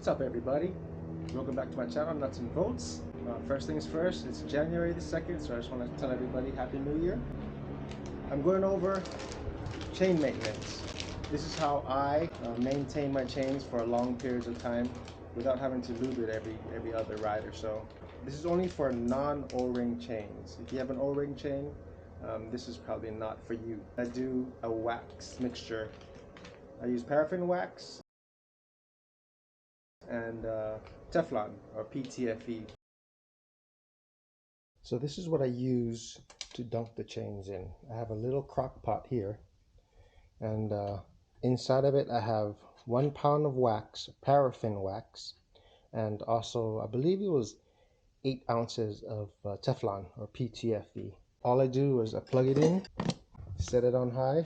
up, everybody? Welcome back to my channel, Nuts and Bolts. First things first, it's January the 2nd, so I just want to tell everybody Happy New Year. I'm going over chain maintenance. This is how I maintain my chains for long periods of time without having to lube it every other ride or so. This is only for non-O-ring chains. If you have an O-ring chain, this is probably not for you. I do a wax mixture. I use paraffin wax and Teflon or PTFE. So this is what I use to dunk the chains in. I have a little crock pot here, and inside of it I have 1 pound of wax, paraffin wax, and also I believe it was 8 ounces of Teflon or PTFE. All I do is I plug it in, set it on high,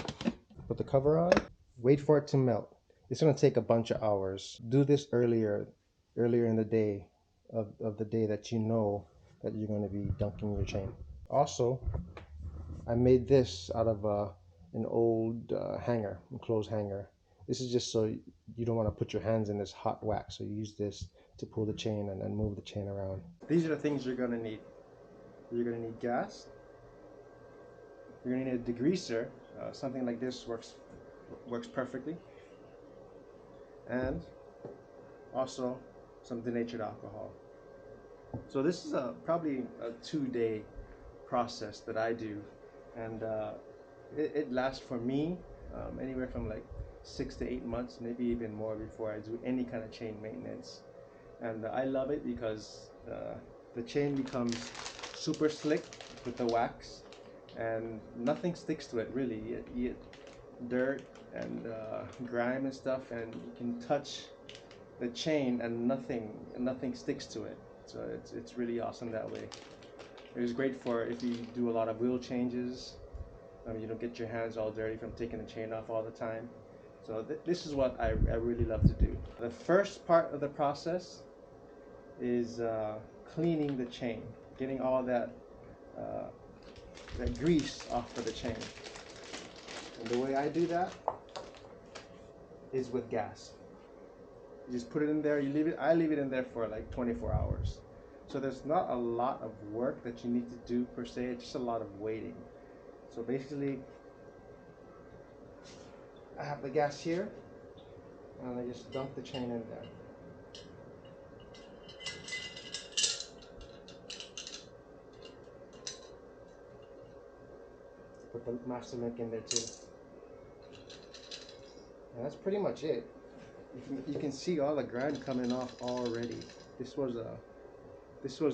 put the cover on, wait for it to melt. It's going to take a bunch of hours. Do this earlier in the day of the day that you know that you're going to be dunking your chain. Also, I made this out of an old hanger, enclosed hanger. This is just so you don't want to put your hands in this hot wax, so you use this to pull the chain and then move the chain around. These are the things you're going to need. You're going to need gas. You're going to need a degreaser. Something like this works perfectly. And also some denatured alcohol. So this is probably a 2-day process that I do, and it lasts for me anywhere from like 6 to 8 months, maybe even more, before I do any kind of chain maintenance. And I love it because the chain becomes super slick with the wax, and nothing sticks to it really. You get dirt and grime and stuff, and you can touch the chain and nothing sticks to it. So it's really awesome that way. It's great for if you do a lot of wheel changes. You don't get your hands all dirty from taking the chain off all the time. So this is what I really love to do. The first part of the process is cleaning the chain, getting all that grease off of the chain. And the way I do that is with gas. You just put it in there, you leave it. I leave it in there for like 24 hours. So there's not a lot of work that you need to do per se, it's just a lot of waiting. So basically, I have the gas here, and I just dump the chain in there. Put the master link in there too. And that's pretty much it. You can see all the grime coming off already. This was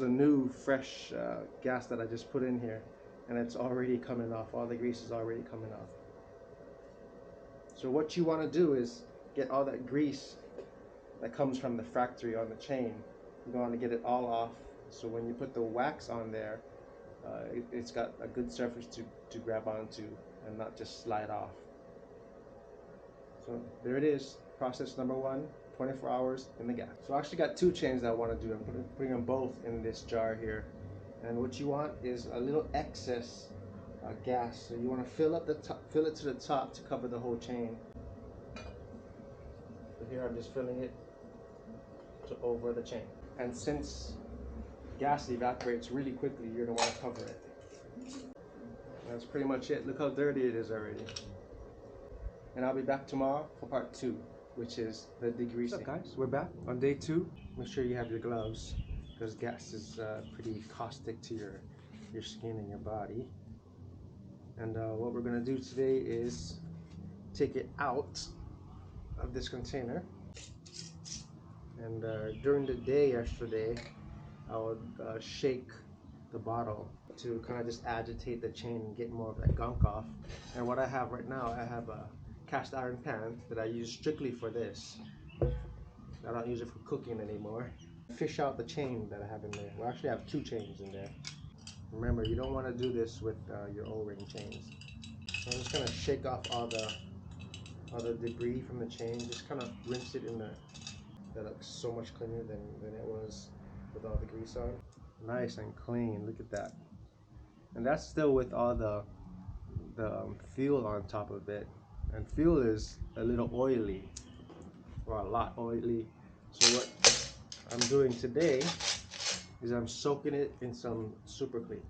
a new fresh gas that I just put in here, and it's already coming off. All the grease is already coming off. So what you want to do is get all that grease that comes from the factory on the chain. You want to get it all off, so when you put the wax on there, it's got a good surface to grab onto and not just slide off. So there it is, process number 1, 24 hours in the gas. So I actually got 2 chains that I want to do. I'm putting them both in this jar here. And what you want is a little excess gas. So you want to fill it to the top to cover the whole chain. So here I'm just filling it to over the chain. And since gas evaporates really quickly, you're going to want to cover it. That's pretty much it. Look how dirty it is already. And I'll be back tomorrow for part 2, which is the degreasing. What's up, guys? We're back on day 2. Make sure you have your gloves, because gas is pretty caustic to your skin and your body. And what we're going to do today is take it out of this container. And during the day yesterday, I would shake the bottle to kind of just agitate the chain and get more of that gunk off. And what I have right now, I have a cast iron pan that I use strictly for this. I don't use it for cooking anymore. Fish out the chain that I have in there. We actually have 2 chains in there. Remember, you don't want to do this with your O-ring chains. So I'm just going to shake off all the debris from the chain. Just kind of rinse it in there. That looks so much cleaner than it was with all the grease on. Nice and clean, look at that. And that's still with all the fuel on top of it. And fuel is a little oily, or a lot oily. So I'm doing today is I'm soaking it in some super clean.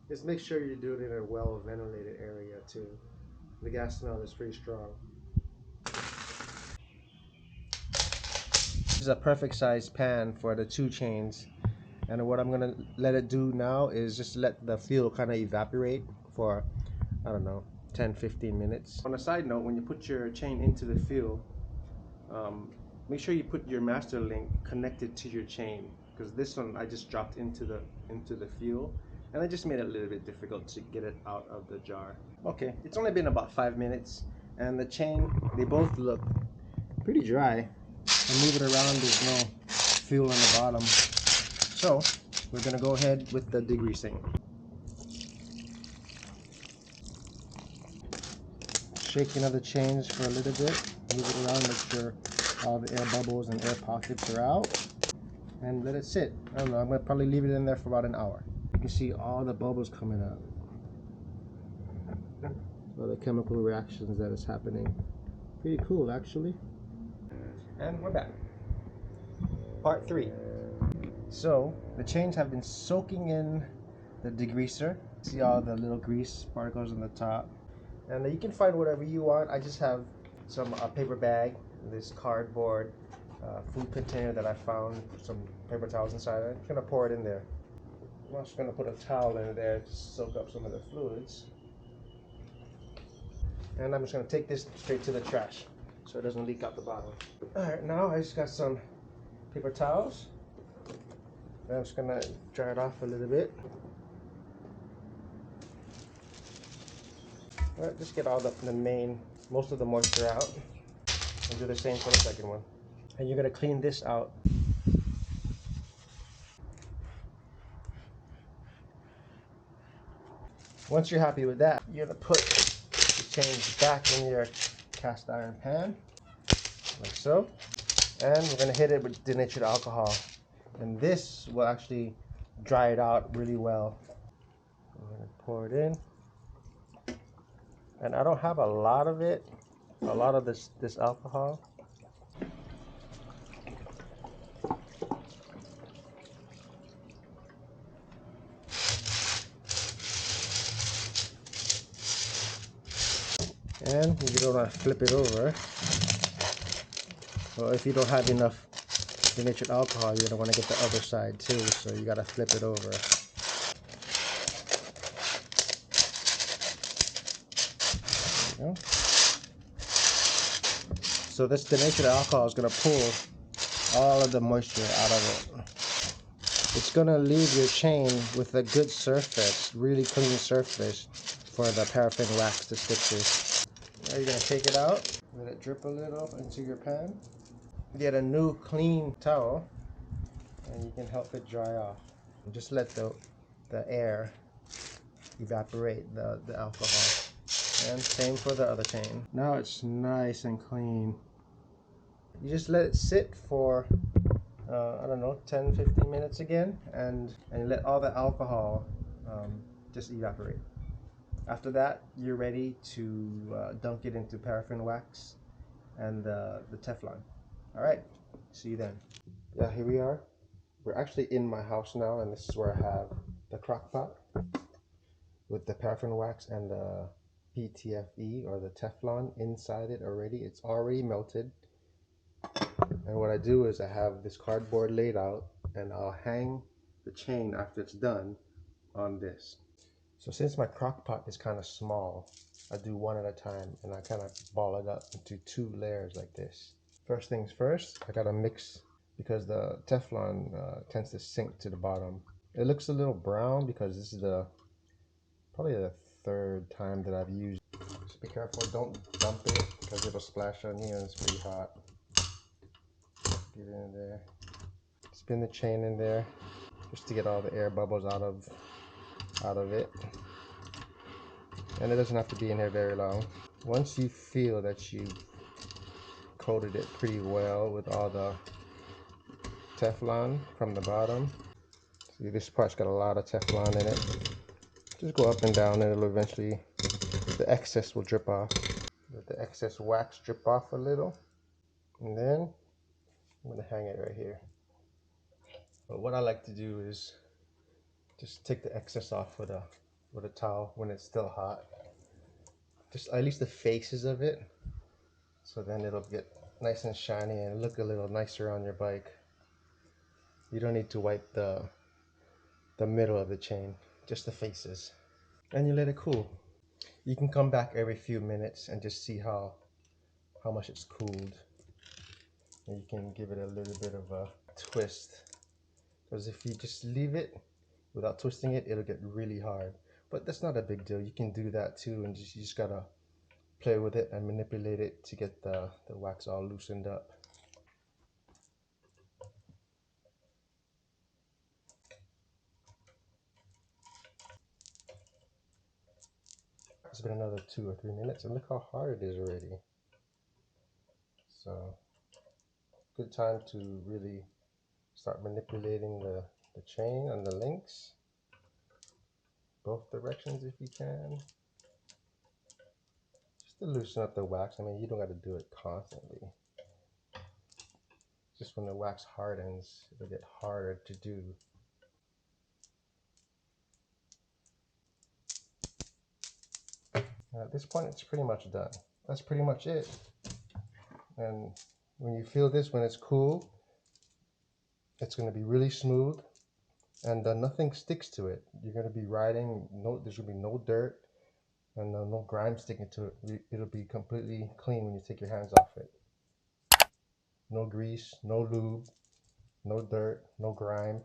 Just make sure you do it in a well ventilated area too. The gas smell is pretty strong. This is a perfect size pan for the 2 chains, and what I'm gonna let it do now is just let the fuel kind of evaporate for, I don't know, 10-15 minutes. On a side note, when you put your chain into the fuel, make sure you put your master link connected to your chain, because this one I just dropped into the fuel, and I just made it a little bit difficult to get it out of the jar. Okay, it's only been about 5 minutes, and the chain, they both look pretty dry. I move it around, there's no fuel on the bottom. So we're gonna go ahead with the degreasing. Shaking of the chains for a little bit, move it around, make sure all the air bubbles and air pockets are out, and let it sit. I don't know, I'm gonna probably leave it in there for about an hour. You can see all the bubbles coming out, all the chemical reactions that is happening. Pretty cool, actually. And we're back. Part 3. So the chains have been soaking in the degreaser. See all the little grease particles on the top, and you can find whatever you want. I just have some paper bag, this cardboard food container that I found, some paper towels inside. I'm just gonna pour it in there. I'm just gonna put a towel in there to soak up some of the fluids, and I'm just gonna take this straight to the trash so it doesn't leak out the bottom. All right, now I just got some paper towels. I'm just gonna dry it off a little bit. All right, just get all most of the moisture out, and do the same for the second one. And you're gonna clean this out. Once you're happy with that, you're gonna put the chains back in your cast iron pan, like so. And we're gonna hit it with denatured alcohol. And this will actually dry it out really well. I'm gonna pour it in. And I don't have a lot of it, a lot of this alcohol. And you don't want to flip it over. Well, if you don't have enough denatured alcohol, you're gonna want to get the other side too, so you gotta flip it over. There you go. So this denatured alcohol is gonna pull all of the moisture out of it. It's gonna leave your chain with a good surface, really clean surface for the paraffin wax to stick to. Now you're gonna take it out, let it drip a little into your pan. Get a new clean towel, and you can help it dry off. And just let the air evaporate the alcohol. And same for the other chain. Now it's nice and clean. You just let it sit for I don't know, 10-15 minutes again, and let all the alcohol just evaporate. After that, you're ready to dunk it into paraffin wax and the Teflon. All right, see you then. Yeah, here we are. We're actually in my house now, and this is where I have the crock pot with the paraffin wax and the PTFE or the Teflon inside it already. It's already melted. And what I do is I have this cardboard laid out, and I'll hang the chain after it's done on this. So since my crock pot is kind of small, I do one at a time, and I kind of ball it up into 2 layers like this. First things first, I gotta mix, because the Teflon tends to sink to the bottom. It looks a little brown because this is probably the 3rd time that I've used. Just be careful, don't dump it because it'll splash on you and it's pretty hot. Get it in there. Spin the chain in there just to get all the air bubbles out of it. And it doesn't have to be in here very long. Once you feel that you've coated it pretty well with all the Teflon from the bottom. See, this part's got a lot of Teflon in it. Just go up and down, and it'll eventually, the excess will drip off. Let the excess wax drip off a little. And then I'm gonna hang it right here. But what I like to do is just take the excess off with a towel when it's still hot. Just at least the faces of it, so then it'll get nice and shiny and look a little nicer on your bike. You don't need to wipe the middle of the chain, just the faces. And you let it cool. You can come back every few minutes and just see how much it's cooled. And you can give it a little bit of a twist, because if you just leave it without twisting it, it'll get really hard. But that's not a big deal. You can do that too, and you just gotta play with it and manipulate it to get the wax all loosened up. It's been another 2 or 3 minutes, and look how hard it is already. So good time to really start manipulating the chain and the links, both directions if you can, just to loosen up the wax. I mean, you don't got to do it constantly. Just when the wax hardens, it'll get harder to do. At this point, it's pretty much done. That's pretty much it. And when you feel this, when it's cool, it's going to be really smooth, and nothing sticks to it. You're going to be riding, there's going to be no dirt and no grime sticking to it. It'll be completely clean when you take your hands off it. No grease, no lube, no dirt, no grime,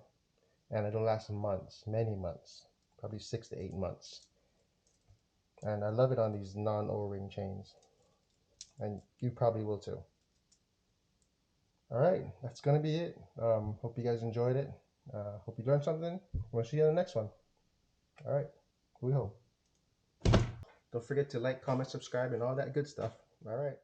and it'll last months, many months, probably 6 to 8 months. And I love it on these non-O-ring chains, and you probably will too. All right, that's gonna be it. Hope you guys enjoyed it. Hope you learned something. We'll see you in the next one. All right, we hope. Don't forget to like, comment, subscribe, and all that good stuff. All right.